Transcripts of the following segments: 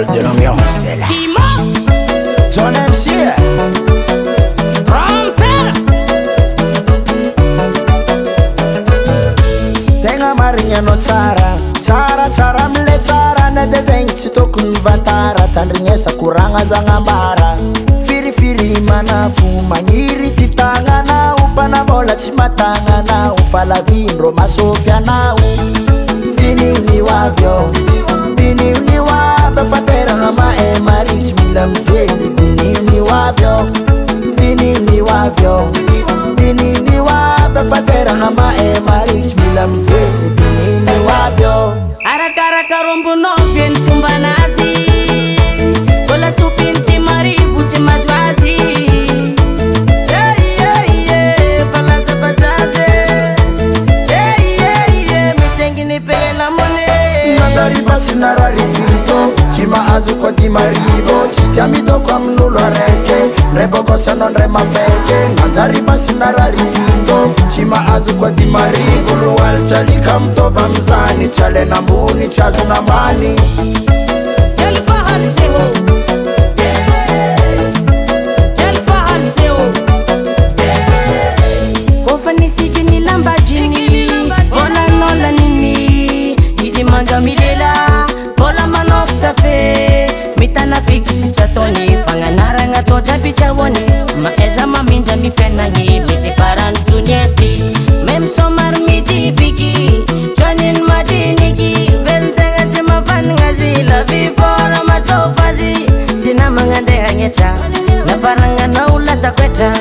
Maréchal de l'ambiance est là. John MC Tegna marignano tsara tsara mile tsara na de zegny tsy tokony vantara tandrignesa koragna zagnambara firifiri manafo magniry ty tagnanao mpanambola tsy matagnanao falavindro masofy anao dinini wavyo fateragna mae maritsy mila mijery dinini wavyo fateragna mae maritsy mila mijery dinini wavyo arakaraka rombonao vieny tsombanazy bola sopiny ty marivo tsy mazo azy falazabazazy mitenginy pela mone Mandariba sinararifito tsy mahazo koa ty marivo tsy tia midoko amin'olo araiky ndray bokosy anao ndray mafaiky manjariba sinararifito tsy mahazo koa ty marivo lohalitsy alika mitova amizany tsy alena ambony tsy azona ambany kofa nisikiny lambajiny onanolaniny izy manga milela vola manokitra fe mitana fikisy tsy ataony fagnanaragna to jaby tsy ahoany maeza mamindra mifenagny misy farany doniety même somary midibiky joaniny madiniky velintegna tsy mavanagna azy la vivora masofazy sy namagna andeha agnetra nafaragnanao lasakoetra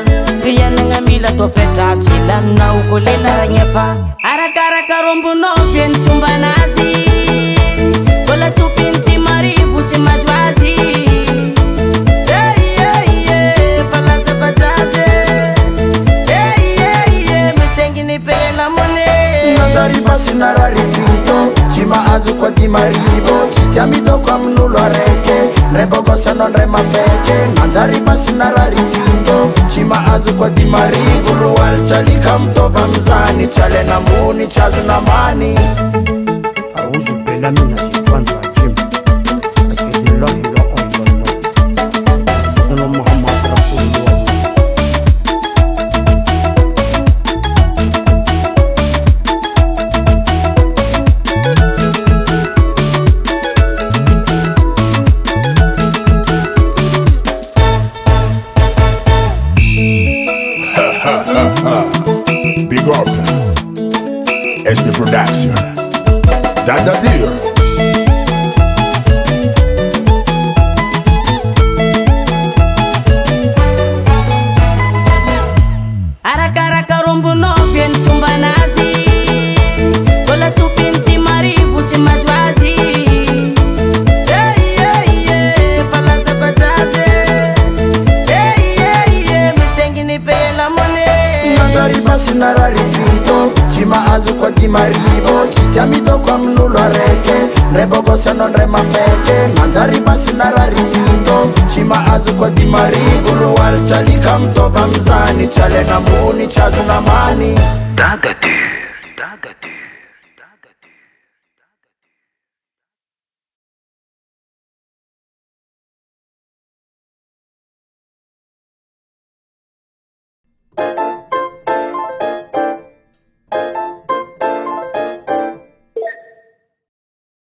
fianagna mila topetra tsy laninao kolela agnefa arakaraka rombonao vieny tsombanazy bola sopiny ty marivo tsy mazo azy falazabazazy mitenginy pela mone Mandariba sinararifito tsy mahazo koa ty marivo tsy tia midoko amin'olo araiky ndray bokosy anao ndray mafaiky manjariba sinararifito tsy mahazo koa ty marivo lohalitsy alika mitova amizany tsy alena ambony tsy azona ambany أعوذ بالله من الشيطان الرجيم أشهد أن لا إله إلا الله سيدنا محمد رسول الله Big up SD Production Dada Dear arakaraka rombonao vieny tsombanazy bola sopiny ty marivo tsy mazo azy falazabazazy mitenginy pela mone Mandariba sinararifito tsy mahazo koa ty marivo tsy tia midoko amin'olo araiky ndray bokosy anao ndray mafaiky manjariba sinararifito tsy mahazo koa ty marivo lohalitsy alika mitova amizany tsy alena ambony tsy azona ambany Dada Dur